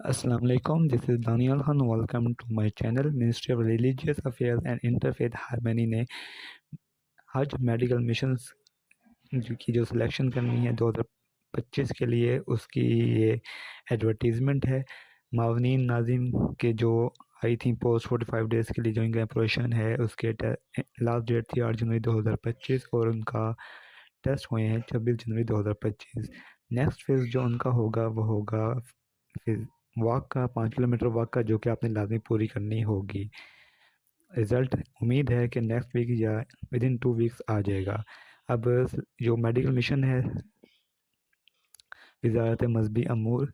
Assalamu alaikum. This is Daniel Khan. Welcome to my channel. Ministry of Religious Affairs and Interfaith Harmony ने हज medical missions की जो selection करनी है 2025 के लिए, उसकी ये एडवर्टीज़मेंट है। मावनीन नाजिम के जो आई थी पोस्ट 45 डेज़ के लिए जो इनका अप्रोशन है, उसके लास्ट डेट थी 8 जनवरी 2025 और उनका टेस्ट हुए हैं 26 जनवरी 2025। नेक्स्ट फेज़ जो उनका होगा वो होगा फिर वॉक का, 5 किलोमीटर वॉक का, जो कि आपने लाजमी पूरी करनी होगी। रिज़ल्ट उम्मीद है कि नेक्स्ट वीक या विद इन 2 वीक्स आ जाएगा। अब जो मेडिकल मिशन है वजारत मजहबी अमूर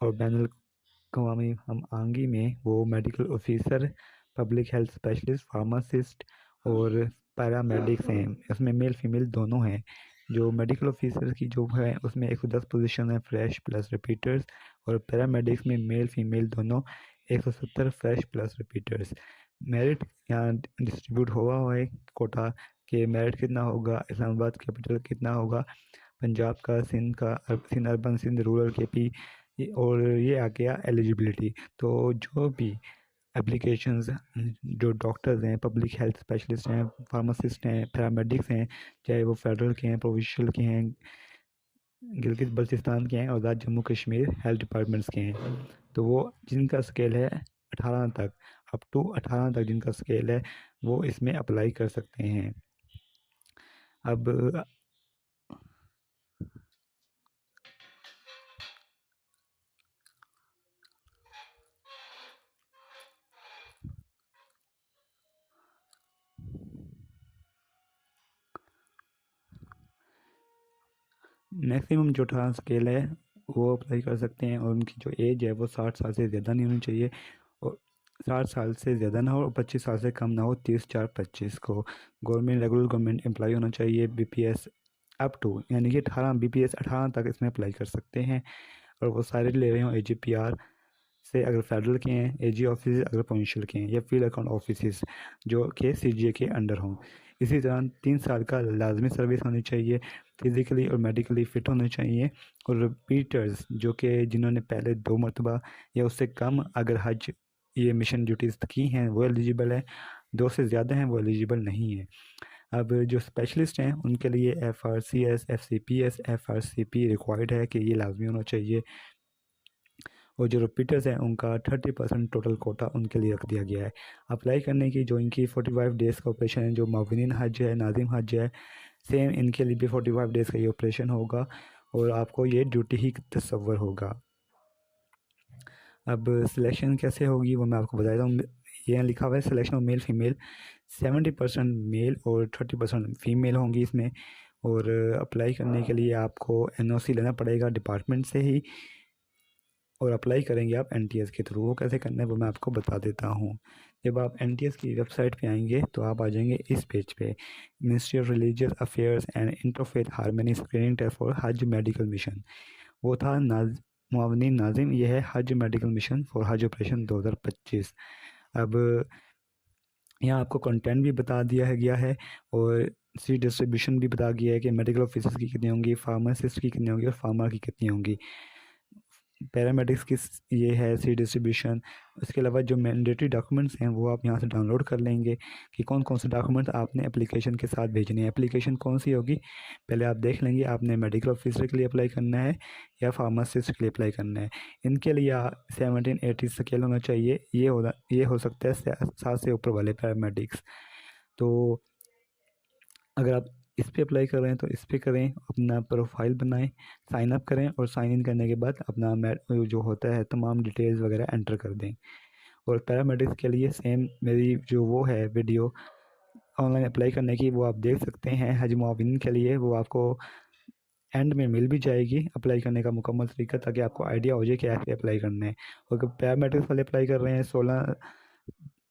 और बैनुल अक़वामी हम आंगी में, वो medical officer, public health specialist, pharmacist और पैरामेडिक्स हैं। इसमें मेल फीमेल दोनों हैं। जो मेडिकल ऑफिसर की जो है उसमें 110 पोजीशन है फ्रेश प्लस रिपीटर्स, और पैरामेडिक्स में मेल फीमेल दोनों 170 फ्रेश प्लस रिपीटर्स। मेरिट यहाँ डिस्ट्रीब्यूट हुआ है कोटा के मेरिट कितना होगा, इस्लामाबाद कैपिटल कितना होगा, पंजाब का, सिंध का, सिंध अर्बन, सिंध रूरल के पी, और ये आ गया एलिजिबिलिटी। तो जो भी एप्लीकेशंस, जो डॉक्टर्स हैं, पब्लिक हेल्थ स्पेशलिस्ट हैं, फार्मासिस्ट हैं, पैरामेडिक्स हैं, चाहे वो फेडरल के हैं, प्रोविंशियल के हैं, गिलगित बल्तिस्तान के हैं, और आज़ाद जम्मू कश्मीर हेल्थ डिपार्टमेंट्स के हैं, तो वो जिनका स्केल है 18 तक, अप टू 18 तक जिनका स्केल है वो इसमें अप्लाई कर सकते हैं। अब मैक्सिमम जो 18 स्केल है वो अप्लाई कर सकते हैं, और उनकी जो एज है वो 60 साल से ज़्यादा नहीं होनी चाहिए, और 60 साल से ज़्यादा ना हो और 25 साल से कम ना हो। 30/4/25 को गवर्नमेंट, रेगुलर गवर्नमेंट एम्प्लॉय होना चाहिए। बीपीएस अप टू, यानी कि 18 बीपीएस 18 तक इसमें अप्लाई कर सकते हैं, और वो सारे ले रहे हो एजीपीआर से, अगर फेडरल के हैं, एजी ऑफिस अगर प्रोविंशियल के हैं, या फील्ड अकाउंट ऑफिस जो कि सीजीए के अंडर हों। इसी तरह 3 साल का लाजमी सर्विस होनी चाहिए, फिज़िकली और मेडिकली फ़िट होने चाहिए, और रिपीटर्स जो कि जिन्होंने पहले 2 मरतबा या उससे कम अगर हज ये मिशन ड्यूटीज़ की हैं वो एलिजिबल है, 2 से ज़्यादा हैं वो एलिजिबल नहीं है। अब जो स्पेशलिस्ट हैं उनके लिए एफआरसीएस, एफसीपीएस, एफआरसीपी रिक्वायर्ड है कि ये लाजमी होना चाहिए, और जो रिपीटर्स हैं उनका 30% टोटल कोटा उनके लिए रख दिया गया है। अप्लाई करने की जो इनकी 45 डेज़ का ऑपरेशन है, जो माविन हज है, नाजिम हज है, सेम इनके लिए भी 45 डेज़ का ये ऑपरेशन होगा, और आपको ये ड्यूटी ही तस्वर होगा। अब सिलेक्शन कैसे होगी वो मैं आपको बता देता हूँ। ये लिखा हुआ है selection of male female, 70% male और 30% फीमेल होंगी इसमें, और अप्लाई करने के लिए आपको एनओसी लेना पड़ेगा डिपार्टमेंट से ही, और अप्लाई करेंगे आप एनटीएस के थ्रू। वो कैसे करना है वो मैं आपको बता देता हूँ। जब आप एनटीएस की वेबसाइट पे आएंगे तो आप आ जाएंगे इस पेज पे, ministry of religious affairs and interfaith harmony screening test for Hajj medical mission. वो था मुआवनीन नाजिम, ये है Hajj medical mission for Hajj operation 2025। अब यहाँ आपको कंटेंट भी बता दिया है गया है, और सीट डिस्ट्रीब्यूशन भी बता गया है कि मेडिकल ऑफिसर्स की कितनी होंगी, फार्मासिस्ट की कितनी होंगी, और फार्मर की कितनी होंगी। पैरामेडिक्स की ये है सी डिस्ट्रीब्यूशन। इसके अलावा जो मैंडेटरी डॉक्यूमेंट्स हैं वो आप यहाँ से डाउनलोड कर लेंगे कि कौन कौन से डॉक्यूमेंट्स आपने एप्लीकेशन के साथ भेजने हैं। एप्लीकेशन कौन सी होगी पहले आप देख लेंगे, आपने मेडिकल ऑफिसर के लिए अप्लाई करना है या फार्मासिस्ट के लिए अप्लाई करना है। इनके लिए 1780 स्केल होना चाहिए, ये हो सकता है 7 से ऊपर वाले पैरामेडिक्स। तो अगर आप इस पे अप्लाई कर रहे हैं तो इस पे करें, अपना प्रोफाइल बनाएं, साइन अप करें, और साइन इन करने के बाद अपना जो होता है तमाम डिटेल्स वगैरह एंटर कर दें। और पैरामेडिक्स के लिए सेम मेरी जो वो है वीडियो ऑनलाइन अप्लाई करने की, वो आप देख सकते हैं हज मुआविन के लिए, वो आपको एंड में मिल भी जाएगी अप्लाई करने का मुकम्मल तरीका, ताकि आपको आइडिया हो जाए कि ऐसे अप्लाई करना है। और अगर पैरामेडिक्स वाले अप्लाई कर रहे हैं, 16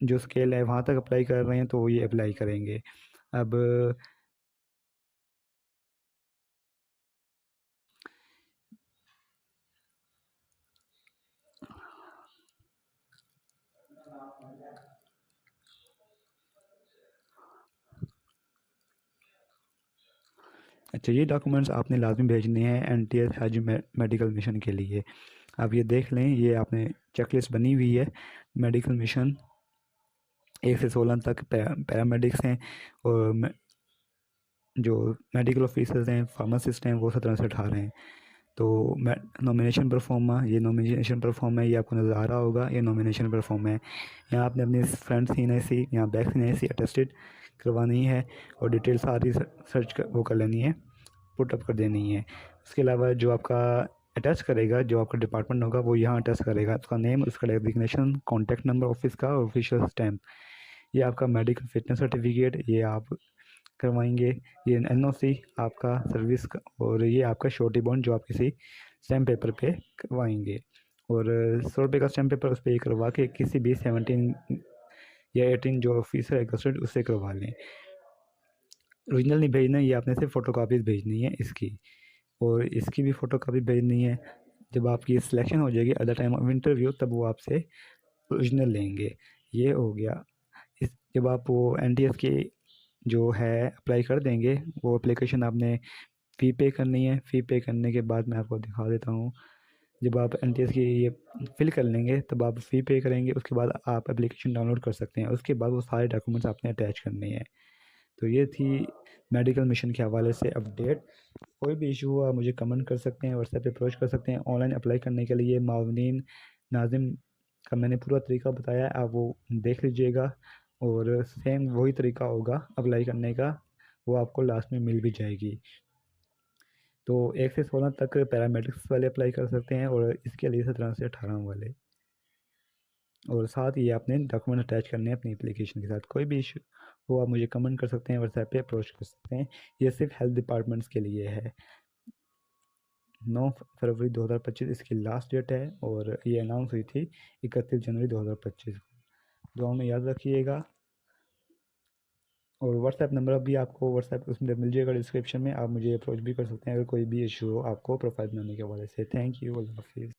जो स्केल है वहाँ तक अप्लाई कर रहे हैं, तो ये अप्लाई करेंगे। अब अच्छा, ये डॉक्यूमेंट्स आपने लाजमी भेजने हैं एनटीएस हज मेडिकल मिशन के लिए। आप ये देख लें, ये आपने चेकलिस्ट बनी हुई है। मेडिकल मिशन 1 से 16 तक पैरामेडिक्स हैं, और जो मेडिकल ऑफिसर्स हैं, फार्मासिस्ट हैं, वो 17 से 18 हैं। तो नॉमिनेशन परफॉर्मा, ये नॉमिनेशन परफॉर्म है, ये आपको नज़र आ रहा होगा, ये नॉमिनेशन परफॉर्म है। यहाँ आपने अपनी फ्रंट CNIC, यहाँ बैक CNIC अटेस्टेड करवानी है, और डिटेल सारी सर्च कर वो कर लेनी है, पुट अप कर देनी है। उसके अलावा जो आपका अटैच करेगा, जो आपका डिपार्टमेंट होगा, वो यहाँ अटैच करेगा, उसका नेम, उसका डेजिग्नेशन, कॉन्टैक्ट नंबर ऑफिस का, और ऑफिशियल स्टैम्प। ये आपका मेडिकल फिटनेस सर्टिफिकेट, ये आप करवाएंगे। ये NOC आपका सर्विस का, और ये आपका श्योरिटी बॉन्ड जो आप किसी स्टैम्प पेपर पे करवाएंगे। और 100 रुपये का स्टैम्प पेपर उस पर करवा के किसी भी 17 या 18 जो ऑफिसर है कस्टर्ड, उससे करवा लें। ओरिजिनल नहीं भेजना, ये आपने सिर्फ फ़ोटो कापीज़ भेजनी है इसकी, और इसकी भी फ़ोटो कापी भेजनी है। जब आपकी सिलेक्शन हो जाएगी at the time of interview, तब वो आपसे ओरिजिनल लेंगे। ये हो गया। इस जब आप वो NTS की जो है अप्लाई कर देंगे, वो एप्लीकेशन आपने फ़ी पे करनी है। फ़ी पे करने के बाद मैं आपको दिखा देता हूँ। जब आप NTS की ये फिल कर लेंगे, तब आप फ़ी पे करेंगे, उसके बाद आप एप्लीकेशन डाउनलोड कर सकते हैं। उसके बाद वो सारे डॉक्यूमेंट्स आपने अटैच करने हैं। तो ये थी मेडिकल मिशन के हवाले से अपडेट। कोई भी इशू हो आप मुझे कमेंट कर सकते हैं, व्हाट्सएप पे अप्रोच कर सकते हैं। ऑनलाइन अप्लाई करने के लिए मावनीन नाजिम का मैंने पूरा तरीका बताया है, आप वो देख लीजिएगा, और सेम वही तरीका होगा अप्लाई करने का, वो आपको लास्ट में मिल भी जाएगी। तो 1 से 16 तक पैरामेडिक्स वाले अप्लाई कर सकते हैं, और इसके लिए 17 से 18 वाले। और साथ ही आपने डॉक्यूमेंट अटैच करने हैं अपनी एप्लीकेशन के साथ। कोई भी इशू हो आप मुझे कमेंट कर सकते हैं, व्हाट्सएप पे अप्रोच कर सकते हैं। ये सिर्फ हेल्थ डिपार्टमेंट्स के लिए है। 9 फरवरी 2025 इसकी लास्ट डेट है, और ये अनाउंस हुई थी 31 जनवरी 2025 को। दुआ में याद रखिएगा। और व्हाट्सएप नंबर भी आपको व्हाट्सएप उसमें मिल जाएगा डिस्क्रिप्शन में, आप मुझे अप्रोच भी कर सकते हैं अगर कोई भी इशू हो आपको प्रोफाइल बनाने के हवाले से। थैंक यू, अल्लाह हाफिज़।